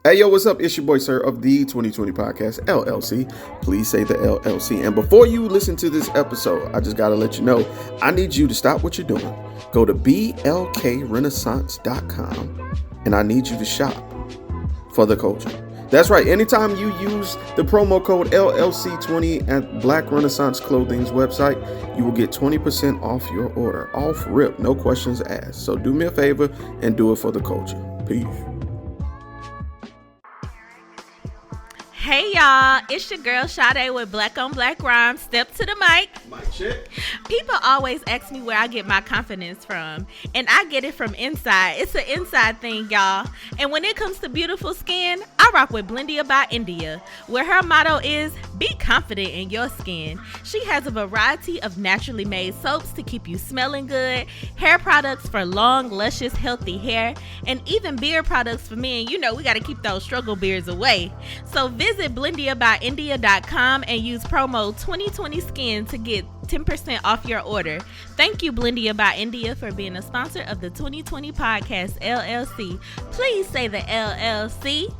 Hey, yo, what's up? It's your boy, Sirr of the 2020 Podcast, LLC. Please say the LLC. And before you listen to this episode, I just got to let you know, I need you to stop what you're doing. Go to blkrenaissance.com, and I need you to shop for the culture. That's right. Anytime you use the promo code LLC20 at Black Renaissance Clothing's website, you will get 20% off your order. Off rip, no questions asked. So do me a favor and do it for the culture. Peace. Hey y'all, it's your girl Sade with Black on Black Rhymes. Step to the mic. Mic check. People always ask me where I get my confidence from, and I get it from inside. It's an inside thing, y'all. And when it comes to beautiful skin, I rock with Blendia by India, where her motto is, be confident in your skin. She has a variety of naturally made soaps to keep you smelling good, hair products for long, luscious, healthy hair, and even beard products for men. You know, we got to keep those struggle beards away. So visit BlendiaByIndia.com and use promo 2020skin to get 10% off your order. Thank you, Blendia by India, for being a sponsor of the 2020 Podcast, LLC. Please say the LLC.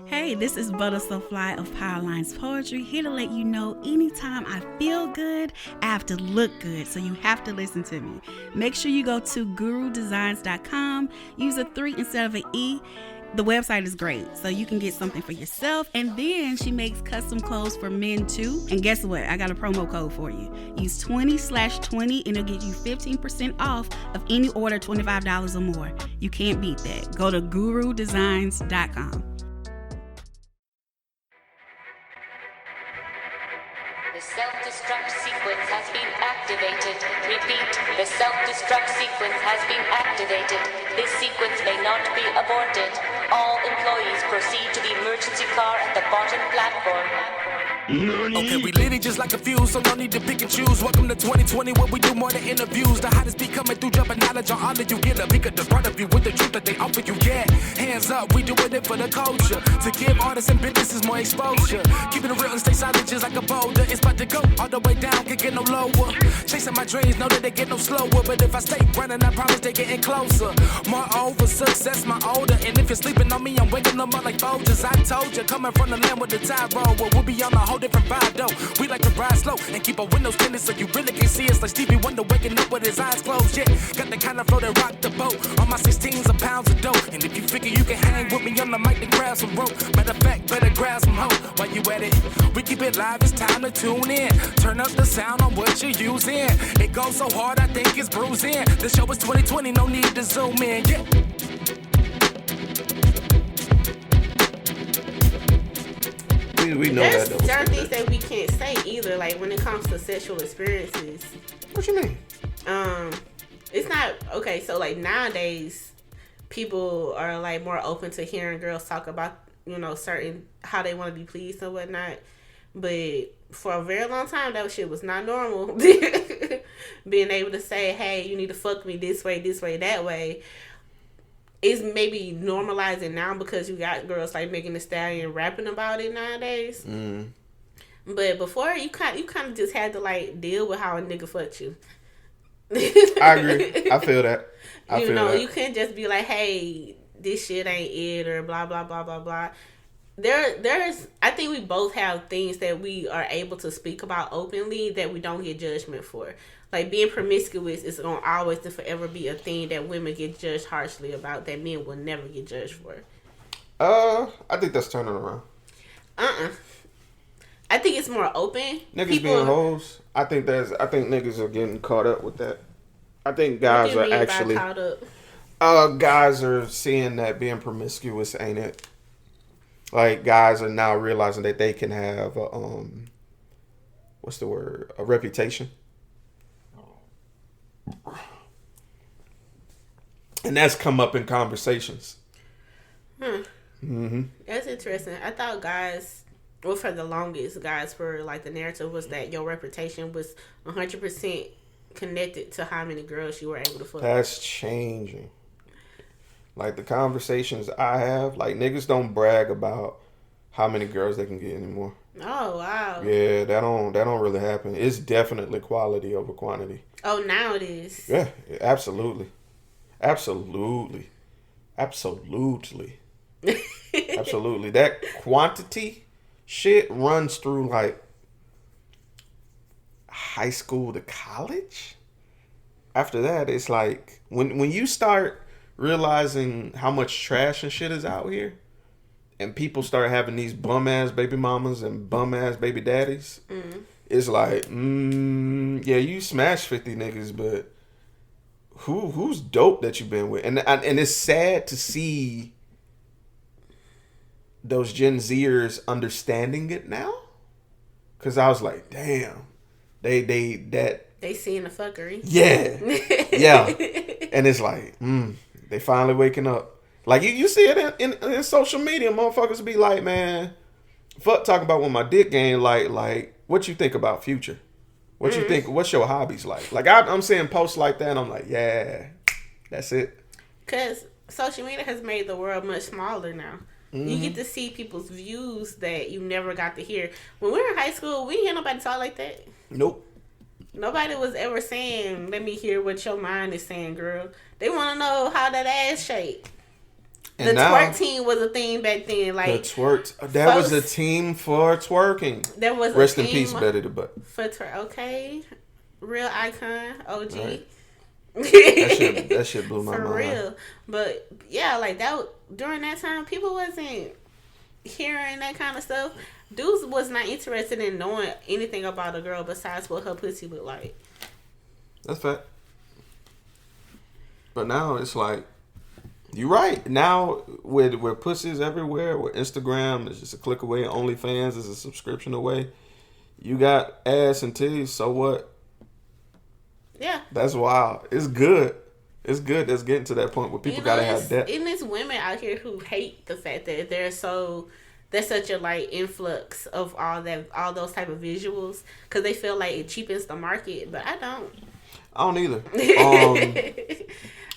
Hey, this is Butter So Fly of Powerlines Poetry, here to let you know anytime I feel good, I have to look good, so you have to listen to me. Make sure you go to gurudesigns.com, use a 3 instead of an E. The website is great, so you can get something for yourself, and then she makes custom clothes for men too. And guess what? I got a promo code for you. Use 20/20 and it'll get you 15% off of any order $25 or more. You can't beat that. Go to gurudesigns.com. The self-destruct sequence has been activated. Repeat, the self-destruct sequence has been activated. This sequence may not be aborted. All employees proceed to the emergency car at the bottom platform. Okay, we lit it just like a fuse, so no need to pick and choose. Welcome to 2020, where we do more than interviews. The hottest be coming through, jumping knowledge on all of you. Get a bigger the front of you with the truth that they offer you. Yeah, hands up, we doing it for the culture. To give artists and businesses more exposure. Keeping it real and stay silent just like a boulder. It's about to go all the way down, can't get no lower. Chasing my dreams, know that they get no slower. But if I stay running, I promise they getting closer. Moreover, success my older. And if you're sleeping on me, I'm waking them up like Folgers. I told you, coming from the land with the tide roll. Well, we'll be on a whole different vibe though. We like to ride slow and keep our windows tinted so you really can see us like Stevie Wonder waking up with his eyes closed. Yeah, got the kind of flow that rock the boat. On my 16s of pounds of dough. And if you figure you can hang with me on the mic, then grab some rope. Matter of fact, better grab some hope. While you at it, we keep it live, it's time to tune in. Turn up the sound on what you're using. It goes so hard, I think it's bruising. The show is 2020, no need to zoom in. Yeah. We know There's that though. certain things that we can't say either, like when it comes to sexual experiences. What you mean? It's not okay. So like nowadays, people are like more open to hearing girls talk about, you know, certain how they want to be pleased and whatnot. But for a very long time, that shit was not normal. Being able to say, "Hey, you need to fuck me this way, that way." It's maybe normalizing now because you got girls like Megan Thee Stallion rapping about it nowadays. Mm. But before, you kind of just had to like deal with how a nigga fucked you. I agree. I feel that. You can't just be like, "Hey, this shit ain't it," or blah blah blah blah blah. There's I think we both have things that we are able to speak about openly that we don't get judgment for. Like being promiscuous is gonna always and forever be a thing that women get judged harshly about that men will never get judged for. I think that's turning around. I think it's more open. Niggas being hoes. I think niggas are getting caught up with that. I think guys are actually caught up? Guys are seeing that being promiscuous ain't it. Like guys are now realizing that they can have a reputation. And that's come up in conversations. Mm-hmm. That's interesting. I thought guys, well, for the longest, guys were like the narrative was that your reputation was 100% connected to how many girls you were able to fuck. That's changing. Like the conversations I have, like niggas don't brag about how many girls they can get anymore. Oh wow. Yeah, that don't really happen. It's definitely quality over quantity. Oh, now it is. Yeah, absolutely. Absolutely. Absolutely. Absolutely. That quantity shit runs through like high school to college. After that, it's like when you start realizing how much trash and shit is out here, and people start having these bum ass baby mamas and bum ass baby daddies, it's like, yeah, you smash 50 niggas, but who's dope that you've been with? And it's sad to see those Gen Zers understanding it now, because I was like, damn, they seeing the fuckery. Yeah. Yeah. And it's like, they finally waking up. Like, you see it in social media. Motherfuckers be like, man, fuck talking about when my dick game. Like, what you think about Future? What you think? What's your hobbies like? Like, I'm seeing posts like that, and I'm like, yeah, that's it. Because social media has made the world much smaller now. You get to see people's views that you never got to hear. When we were in high school, we didn't hear nobody talk like that. Nope. Nobody was ever saying, let me hear what your mind is saying, girl. They want to know how that ass shaped. And the twerk team was a thing back then. Like, the twerk. That was a team for twerking. There was Rest a in team peace, Betty the Butt. For twerk. Okay. Real icon. OG. Right. that shit blew my mind. For real. But, yeah, like, that during that time, people wasn't hearing that kind of stuff. Dudes was not interested in knowing anything about a girl besides what her pussy looked like. That's fact. But now it's like, you're right. Now with pussies everywhere, with Instagram, it's just a click away. OnlyFans is a subscription away. You got ass and titties, so what? Yeah. That's wild. It's good. It's good that's getting to that point where people gotta have that. And there's women out here who hate the fact that there's such a like influx of all those type of visuals because they feel like it cheapens the market, but I don't either.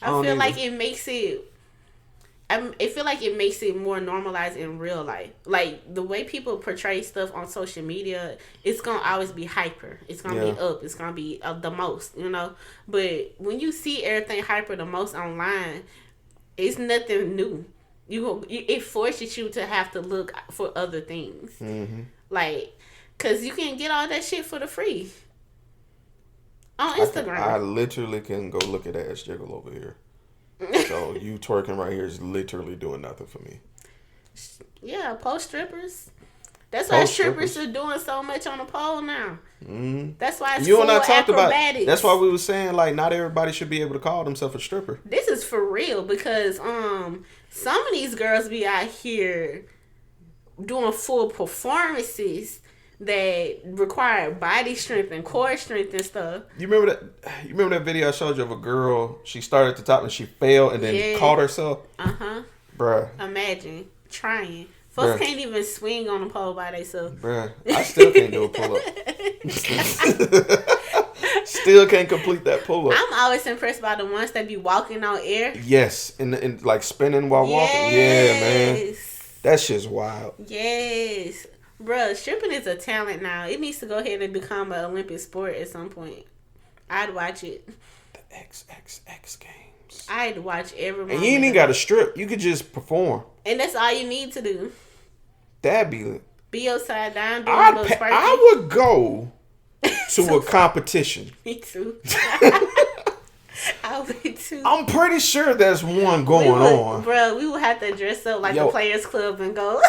I feel like it makes it. I feel like it makes it more normalized in real life. Like the way people portray stuff on social media, it's gonna always be hyper. It's gonna be up. It's gonna be the most, you know. But when you see everything hyper the most online, it's nothing new. It forces you to have to look for other things, like, cause you can get all that shit for the free on Instagram. I literally can go look at ass jiggle over here. So you twerking right here is literally doing nothing for me. Yeah, pole strippers. That's why strippers are doing so much on the pole now. That's why it's full acrobatics. That's why we were saying like not everybody should be able to call themselves a stripper. This is for real because some of these girls be out here doing full performances that require body strength and core strength and stuff. You remember that video I showed you of a girl? She started at the top and she fell and then caught herself. Bruh. Imagine trying. Folks can't even swing on a pole by themselves. Bruh, I still can't do a pull up. Still can't complete that pull up. I'm always impressed by the ones that be walking on air. Yes, and like spinning while walking. Yeah, man. That shit's wild. Yes. Bruh, stripping is a talent now. It needs to go ahead and become an Olympic sport at some point. I'd watch it. The XXX games. I'd watch every moment. And you ain't even got to strip. You could just perform. And that's all you need to do. That'd be... Be upside down. I would go to a competition. Me too. I would too. I'm pretty sure there's one going on. Bro, we would have to dress up like the Players Club and go.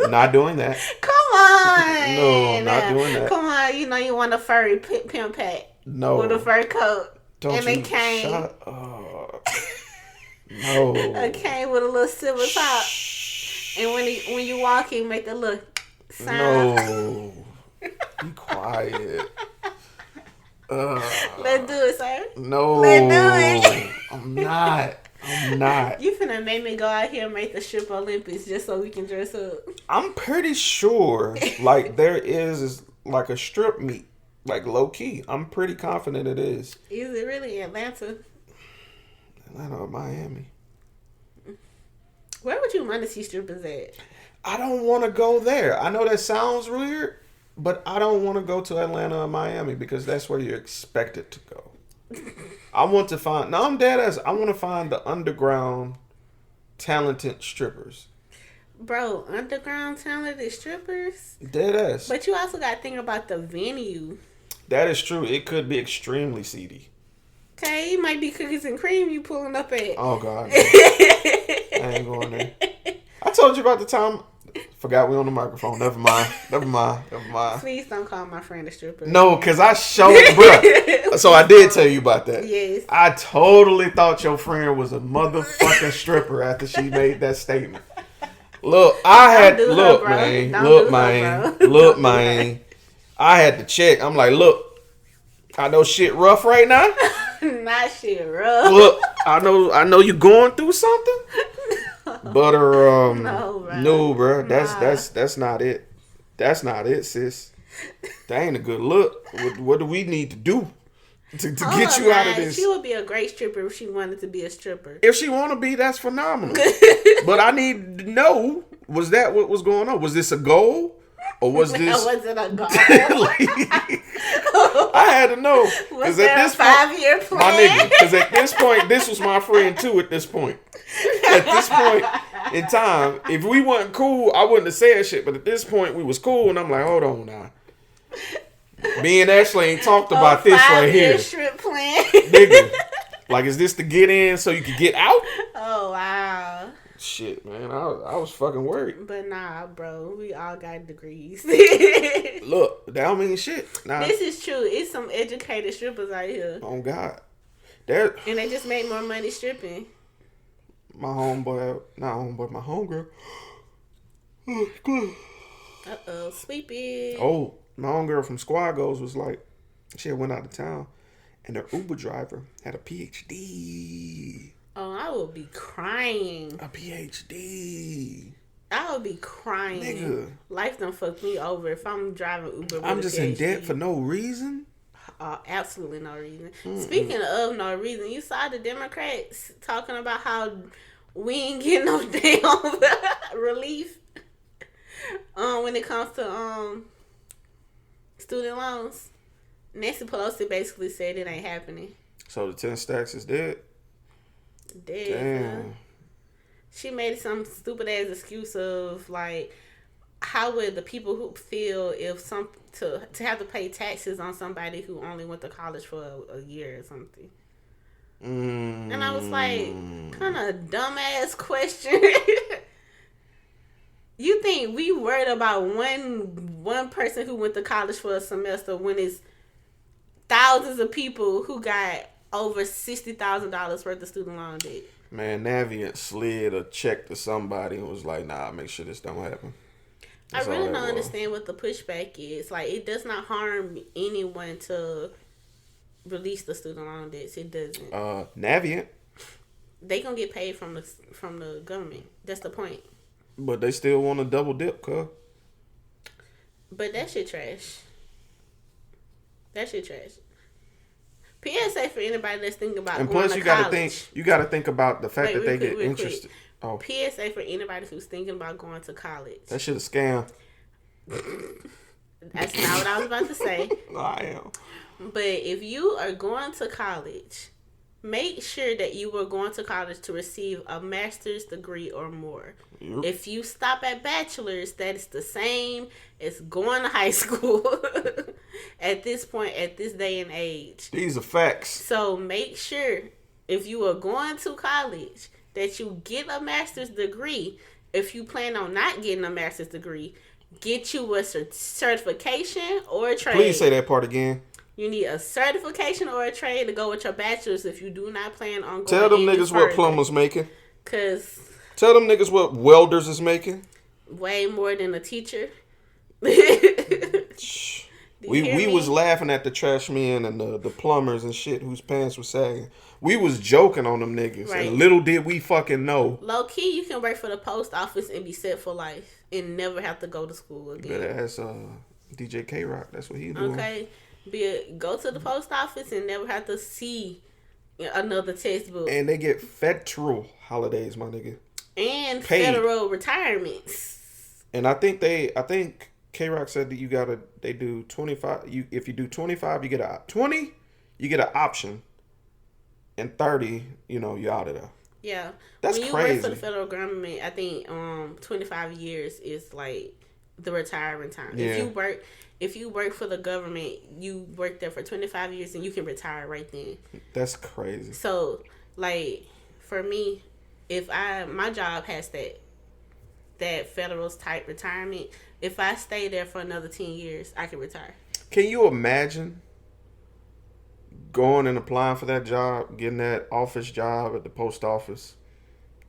Not doing that. Come on. No, not doing that. Come on, you want a furry pimp pack. No. With a fur coat. Don't and a cane. Shut up. No. A cane with a little silver top. And when you walk, he make a little sound. No. Be quiet. Let's do it, sir. No. Let's do it. I'm not. You finna make me go out here and make the strip Olympics just so we can dress up. I'm pretty sure like there is like a strip meet. Like low key. I'm pretty confident it is. Is it really Atlanta? Atlanta or Miami? Where would you want to see strippers at? I don't want to go there. I know that sounds weird, but I don't want to go to Atlanta or Miami because that's where you're expected to go. I want to find... No, I'm dead ass. I want to find the underground talented strippers. Bro, underground talented strippers. Dead ass. But you also got to think about the venue. That is true. It could be extremely seedy. Okay, it might be cookies and cream you pulling up at. Oh, God. I ain't going there. I told you about the time. Forgot we on the microphone. Never mind. Please don't call my friend a stripper. No, because I showed, bruh. So I did tell you about that. Yes. I totally thought your friend was a motherfucking stripper after she made that statement. Look, I had look, man. I had to check. I'm like, look, I know shit rough right now. Not shit rough. Look, I know you going through something. But no, bro. That's not it. That's not it, sis. That ain't a good look. What do we need to do to get you out of this? She would be a great stripper if she wanted to be a stripper. If she want to be, that's phenomenal. But I need to know, was that what was going on? Was this a goal? Or was this... Was it a goal? I had to know. Was there a 5-year plan? My nigga, because at this point, this was my friend too at this point. At this point in time, if we wasn't cool, I wouldn't have said shit. But at this point, we was cool, and I'm like, hold on now. Me and Ashley ain't talked about this right here. Strip plan. Nigga, like, is this to get in so you can get out? Oh, wow. Shit, man, I was fucking worried. But nah, bro, we all got degrees. Look, that don't mean shit. Nah. This is true. It's some educated strippers out here. Oh, God. And they just make more money stripping. My homeboy, not homeboy, my homegirl. Uh-oh, sleepy. Oh, my homegirl from Squad Goals was like, she had went out of town, and her Uber driver had a PhD. Oh, I would be crying. A PhD. I would be crying. Nigga. Life done fuck me over if I'm driving Uber with I'm a just PhD. in debt for no reason? Absolutely no reason. Speaking of no reason, you saw the Democrats talking about how we ain't getting no damn relief when it comes to student loans. Nancy Pelosi basically said it ain't happening. So the 10 stacks is dead? Damn. She made some stupid ass excuse of like, how would the people who feel if to have to pay taxes on somebody who only went to college for a year or something? And I was like, kind of dumbass question. You think we worried about one person who went to college for a semester when it's thousands of people who got over $60,000 worth of student loan debt? Man, Navient slid a check to somebody and was like, nah, make sure this don't happen. I really don't understand what the pushback is. Like, it does not harm anyone to release the student loan debts. It doesn't. Navient. They gonna get paid from the government. That's the point. But they still want to double dip, cuz. But that shit trash. PSA for anybody that's thinking about and going plus to you college. you gotta think about the fact that they quick, get interested. Oh. PSA for anybody who's thinking about going to college. That shit a scam. That's not what I was about to say. I am. But if you are going to college, make sure that you are going to college to receive a master's degree or more. Yep. If you stop at bachelor's, that is the same as going to high school at this point, at this day and age. These are facts. So make sure if you are going to college that you get a master's degree. If you plan on not getting a master's degree, get you a certification or a trade. Please say that part again. You need a certification or a trade to go with your bachelor's if you do not plan on going. Tell them niggas what plumbers making. Tell them niggas what welders is making. Way more than a teacher. We was laughing at the trash men and the plumbers and shit whose pants were sagging. We was joking on them niggas. Right. And little did we fucking know. Low key, you can work for the post office and be set for life and never have to go to school again. But that's DJ K-Rock. That's what he doing. Okay. Go to the post office and never have to see another textbook. And they get federal holidays, my nigga. And paid. Federal retirements. And I think K-Rock said that they do 25. If you do 25, you get a 20. You get an option, and 30, you're out of there. Yeah. That's when you crazy. work for the federal government, I think 25 years is like the retirement time. Yeah. If you work for the government, you work there for 25 years and you can retire right then. That's crazy. So, like, for me, my job has that federal type retirement. If I stay there for another 10 years, I can retire. Can you imagine going and applying for that job, getting that office job at the post office,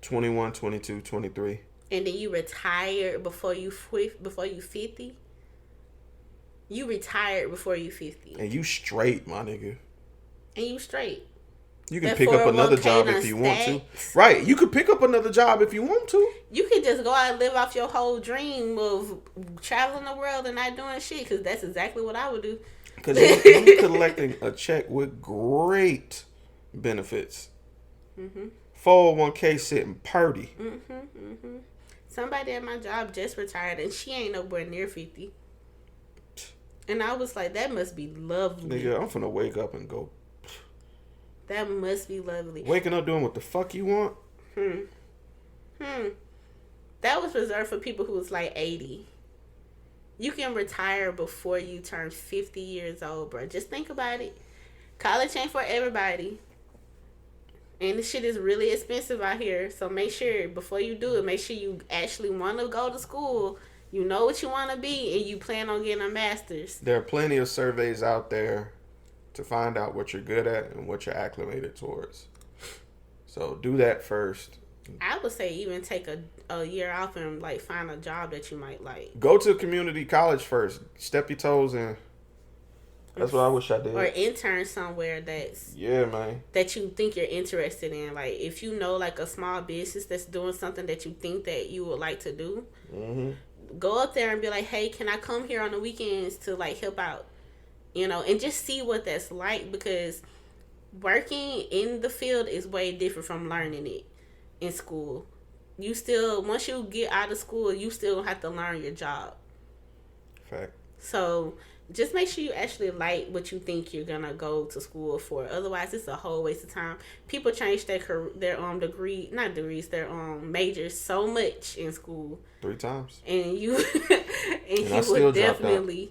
21, 22, 23? And then you retire before you 50? You retired before you 50. And you straight, my nigga. And you straight. You can pick up another job if you want to. Right. You could pick up another job if you want to. You could just go out and live off your whole dream of traveling the world and not doing shit, because that's exactly what I would do. Because you're collecting a check with great benefits. 401k sitting purdy. Somebody at my job just retired and she ain't nowhere near 50. And I was like, that must be lovely. Nigga, I'm finna wake up and go. That must be lovely. Waking up doing what the fuck you want? That was reserved for people who was like 80. You can retire before you turn 50 years old, bro. Just think about it. College ain't for everybody. And this shit is really expensive out here. So make sure, before you do it, make sure you actually want to go to school. You know what you want to be, and you plan on getting a master's. There are plenty of surveys out there to find out what you're good at and what you're acclimated towards. So do that first. I would say even take a year off and like find a job that you might like. Go to community college first. Step your toes in. That's what I wish I did. Or intern somewhere that's man, that you think you're interested in. Like if you know like a small business that's doing something that you think that you would like to do, go up there and be like, hey, can I come here on the weekends to like help out? You know, and just see what that's like, because working in the field is way different from learning it in school. You still, once you get out of school, you still have to learn your job. Fact. So just make sure you actually like what you think you're gonna go to school for. Otherwise, it's a whole waste of time. People change their majors so much in school. 3 times. And you you would definitely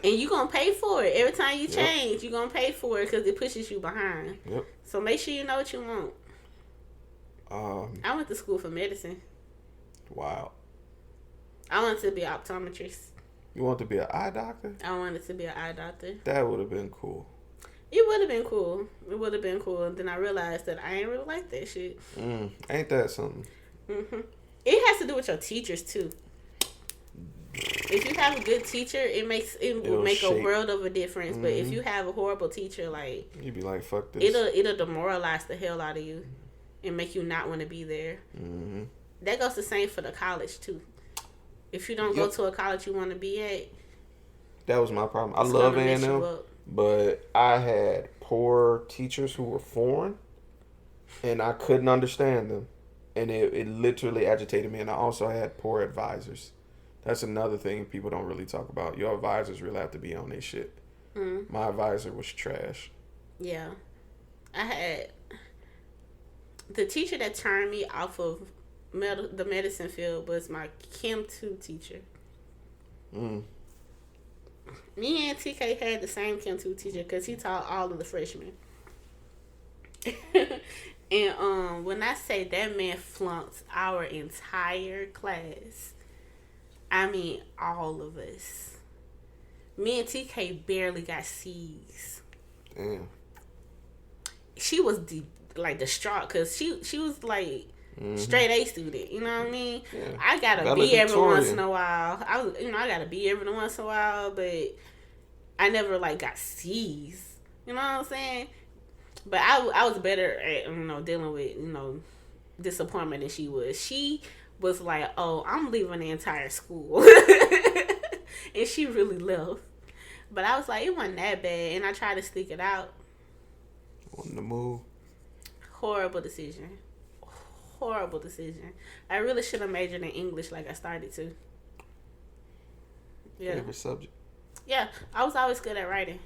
and you gonna pay for it every time you change. You're gonna pay for it because it pushes you behind. Yep. So make sure you know what you want. I went to school for medicine. Wow. I wanted to be an optometrist. You want to be an eye doctor? I wanted to be an eye doctor. That would have been cool. It would have been cool. It would have been cool. And then I realized that I ain't really like that shit. Ain't that something? It has to do with your teachers too. If you have a good teacher, it will make a world of a difference. But if you have a horrible teacher, like, you'd be like, fuck this. It'll demoralize the hell out of you and make you not want to be there. That goes the same for the college too. If you don't go to a college you want to be at, that was my problem. I love A&M, but I had poor teachers who were foreign, and I couldn't understand them, and it literally agitated me. And I also had poor advisors. That's another thing people don't really talk about. Your advisors really have to be on their shit. My advisor was trash. Yeah, I had the teacher that turned me off of the medicine field was my Chem 2 teacher. Me and TK had the same Chem 2 teacher because he taught all of the freshmen. And when I say that man flunked our entire class, I mean all of us. Me and TK barely got C's. Damn. She was distraught because she was like straight A student, you know what I mean? Yeah. I got a B every once in a while. I got a B every once in a while, but I never like got C's. You know what I'm saying? But I was better at dealing with disappointment than she was. She was like, "Oh, I'm leaving the entire school," and she really left. But I was like, it wasn't that bad, and I tried to stick it out. On the move. Horrible decision. I really should have majored in English like I started to. Yeah. Favorite subject? Yeah, I was always good at writing.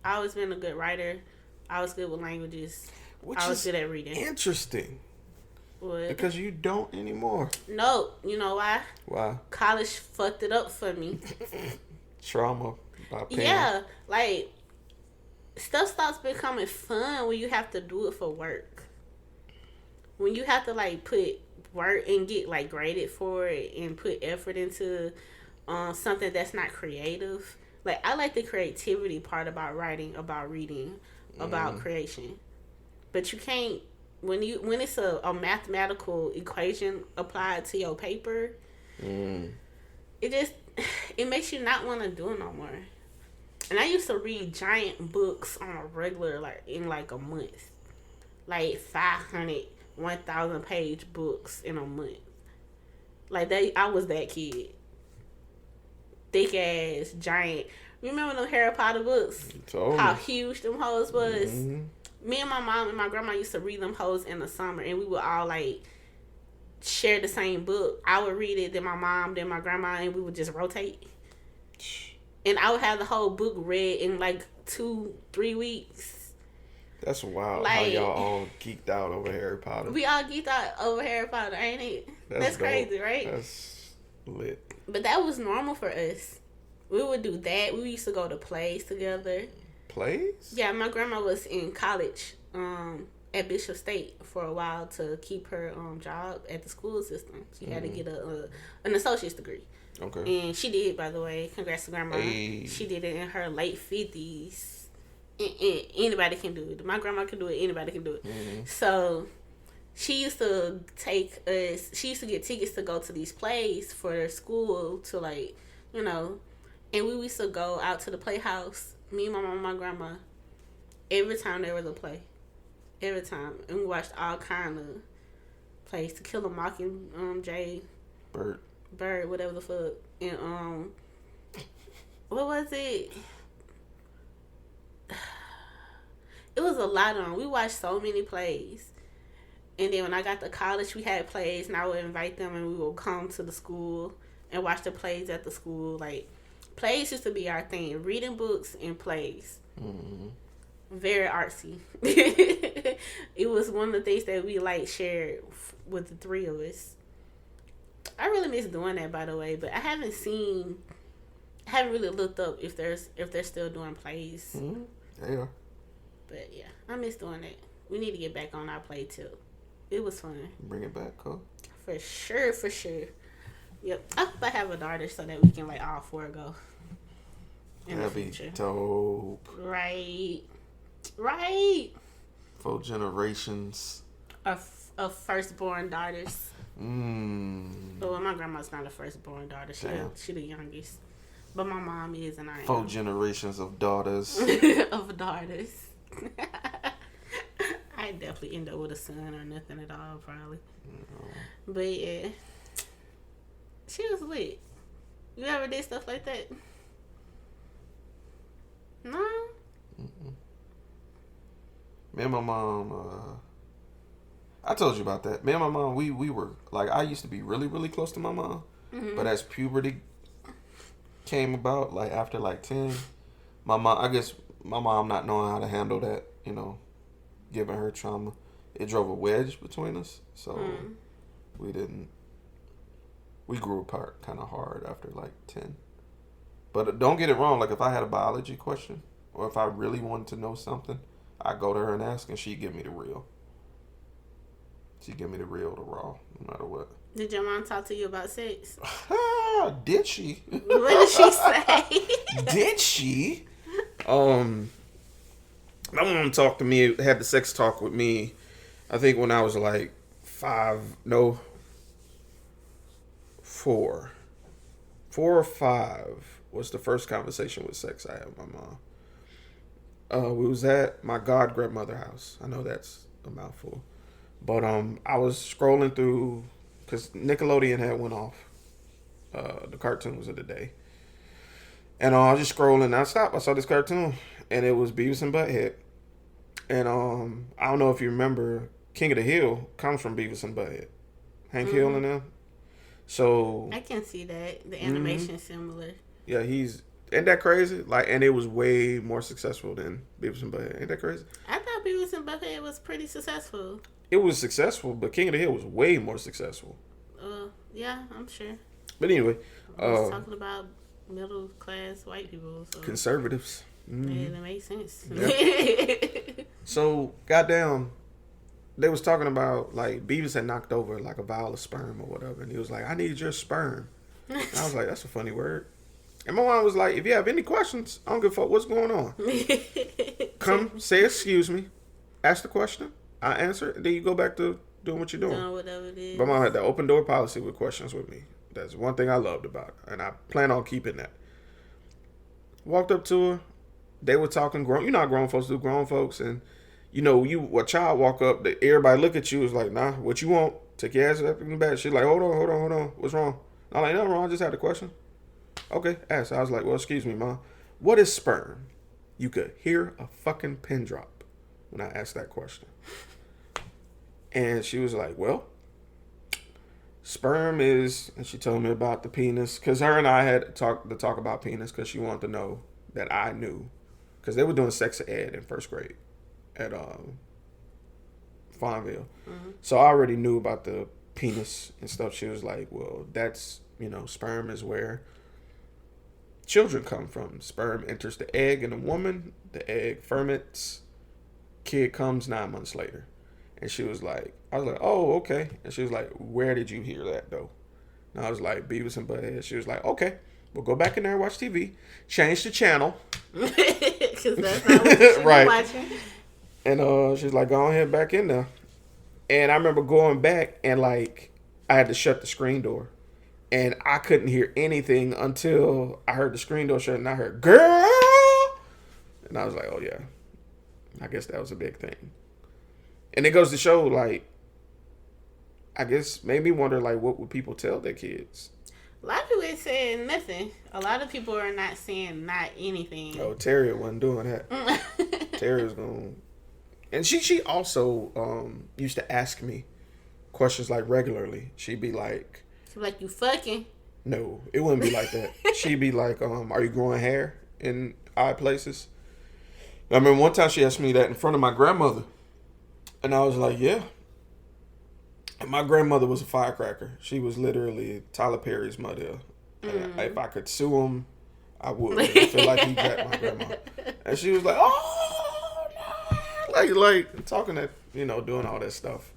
I always been a good writer. I was good with languages. I was good at reading. Interesting. What? Because you don't anymore. No, you know why? Why? College fucked it up for me. Trauma by pain. Yeah, like stuff stops becoming fun when you have to do it for work. When you have to like put work and get like graded for it and put effort into something that's not creative. Like I like the creativity part about writing, about reading, about creation. But you can't when it's a mathematical equation applied to your paper, it makes you not want to do it no more. And I used to read giant books on a regular, like in like a month, like 500, 1,000 page books in a month. Like that, I was that kid. Thick ass, giant. Remember them Harry Potter books? How huge them hoes was. Me and my mom and my grandma used to read them hoes in the summer, and we would all like share the same book. I would read it, then my mom, then my grandma, and we would just rotate. And I would have the whole book read in like 2-3 weeks. That's wild. Like, how y'all all geeked out over Harry Potter. We all geeked out over Harry Potter, ain't it? That's crazy, right? That's lit. But that was normal for us. We would do that. We used to go to plays together. Plays? Yeah, my grandma was in college at Bishop State for a while to keep her job at the school system. She had to get an associate's degree. Okay. And she did, by the way. Congrats to grandma. Hey. She did it in her late 50s. And anybody can do it. My grandma can do it. Anybody can do it. So she used to take us. She used to get tickets to go to these plays for school to like, you know. And we used to go out to the playhouse. Me, my mom, and my grandma. Every time there was a play. Every time. And we watched all kind of plays. To Kill a Mockingjay. Bird, whatever the fuck. And what was it? It was a lot on. We watched so many plays. And then when I got to college, we had plays, and I would invite them, and we would come to the school and watch the plays at the school. Like, plays used to be our thing. Reading books and plays. Very artsy. It was one of the things that we like shared with the three of us. I really miss doing that, by the way, but I haven't really looked up if they're still doing plays. Yeah. But yeah, I miss doing that. We need to get back on our play too. It was fun. Bring it back, cool. For sure. Yep. I hope I have a daughter so that we can like all four go. That'd be dope. Right. 4 generations Of firstborn daughters. Well, my grandma's not a firstborn daughter. She the youngest. But my mom is, and I am. 4 generations of daughters. Of daughters. I definitely end up with a son or nothing at all, probably. But yeah. She was lit. You ever did stuff like that? No? Me and my mom, I told you about that. Me and my mom, we were, like, I used to be really, really close to my mom. But as puberty came about, like, after, like, 10, my mom not knowing how to handle that, you know, giving her trauma, it drove a wedge between us. So, we grew apart kind of hard after, like, 10. But don't get it wrong. Like, if I had a biology question or if I really wanted to know something, I'd go to her and ask, and she'd give me the real. She'd give me the real, the raw, no matter what. Did your mom talk to you about sex? Did she? What did she say? Did she? My mom talked to me, had the sex talk with me, I think when I was like 4 or 5 was the first conversation with sex I had with my mom. We was at my god grandmother's house. I know that's a mouthful. But I was scrolling through, because Nickelodeon had went off the cartoons of the day. And I was just scrolling, I stopped, I saw this cartoon, and it was Beavis and Butthead. And I don't know if you remember, King of the Hill comes from Beavis and Butthead. Hank Hill and them. So I can see that. The animation similar. Yeah, ain't that crazy? Like, and it was way more successful than Beavis and Butthead. Ain't that crazy? I thought thought Beavis and Butthead was pretty successful. It was successful, but King of the Hill was way more successful. Yeah, I'm sure. But anyway, I was talking about middle class white people. So. Conservatives. Mm-hmm. Yeah, that makes sense. Yep. So, goddamn, they was talking about, like, Beavis had knocked over, like, a vial of sperm or whatever. And he was like, I need your sperm. And I was like, that's a funny word. And my mom was like, if you have any questions, I don't give a fuck what's going on. Come, say excuse me, ask the question, I answer it, then you go back to doing what you're doing. Doing whatever it is. My mom had the open door policy with questions with me. That's one thing I loved about her, and I plan on keeping that. Walked up to her. They were talking grown. You know how grown folks do, grown folks. And, you know, a child walk up, everybody look at you, is like, nah, what you want? Take your ass up in the back. She's like, hold on. What's wrong? I'm like, nothing wrong. I just had a question. Okay, ask. I was like, well, excuse me, Mom. What is sperm? You could hear a fucking pin drop when I asked that question. And she was like, well, sperm is, and she told me about the penis, because her and I had talk about penis, because she wanted to know that I knew, because they were doing sex ed in first grade at Farmville. Mm-hmm. So I already knew about the penis and stuff. She was like, well, that's, sperm is where children come from. Sperm enters the egg in a woman, the egg ferments, kid comes 9 months later. And she was like, I was like, oh, okay. And she was like, where did you hear that, though? And I was like, Beavis and Butthead. She was like, okay, we'll go back in there and watch TV. Change the channel. Because that's not what you should right. be watching. And she's like, go ahead back in there. And I remember going back and, like, I had to shut the screen door. And I couldn't hear anything until I heard the screen door shut and I heard, girl! And I was like, oh, yeah. I guess that was a big thing. And it goes to show, like, I guess made me wonder, like, what would people tell their kids? A lot of people ain't saying nothing. A lot of people are not saying not anything. Oh, Terry wasn't doing that. Terry was going. And she also used to ask me questions, like, regularly. She'd be like, you fucking? No, it wouldn't be like that. She'd be like, are you growing hair in odd places? I remember one time she asked me that in front of my grandmother. And I was like, yeah. And my grandmother was a firecracker. She was literally Tyler Perry's mother. And if I could sue him, I would. I feel like he got my grandma. And she was like, oh, no. Like talking that, doing all that stuff.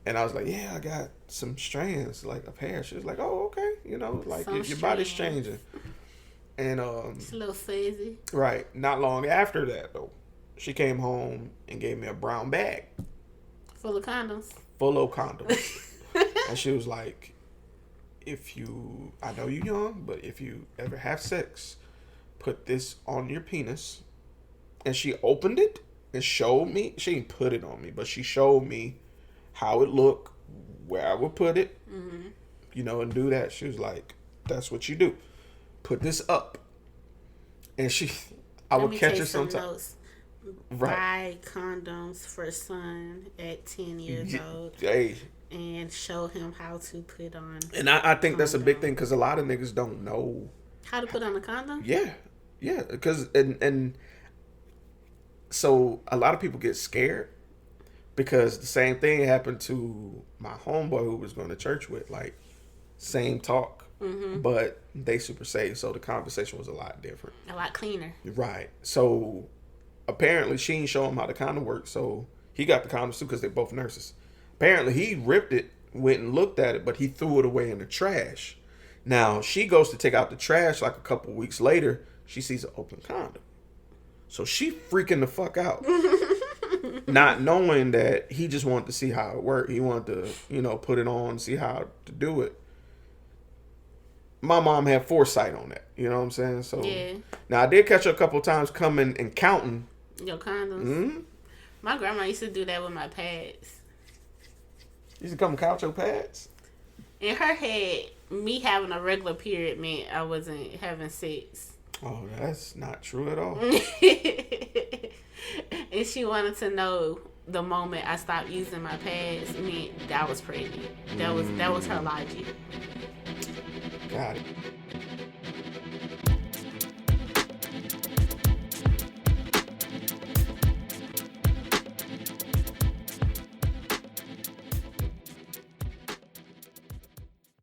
And I was like, yeah, I got some strands, like a hair. She was like, oh, okay. Like your body's changing. And it's a little fuzzy. Right. Not long after that, though, she came home and gave me a brown bag. Full of condoms. And she was like, I know you're young, but if you ever have sex, put this on your penis. And she opened it and showed me. She didn't put it on me, but she showed me how it looked, where I would put it, and do that. She was like, that's what you do. Put this up. And I would catch her sometimes. Buy condoms for son at 10 years old. Hey. And show him how to put on. And I think that's a big thing, because a lot of niggas don't know how to put on a condom. Yeah, because and so a lot of people get scared, because the same thing happened to my homeboy who was going to church with, like, same talk, but they super saved, so the conversation was a lot different, a lot cleaner. Right. So apparently she didn't show him how the condom worked, so he got the condoms too, because they're both nurses. Apparently he ripped it, went and looked at it, but he threw it away in the trash. Now she goes to take out the trash, like a couple weeks later, she sees an open condom. So she freaking the fuck out. Not knowing that he just wanted to see how it worked. He wanted to, put it on, see how to do it. My mom had foresight on that. You know what I'm saying? So yeah. Now I did catch her a couple times coming and counting your condoms. Mm-hmm. My grandma used to do that with my pads. Used to come and count your pads? In her head, me having a regular period meant I wasn't having sex. Oh, that's not true at all. And she wanted to know the moment I stopped using my pads meant that I was pregnant. That was her logic. Got it.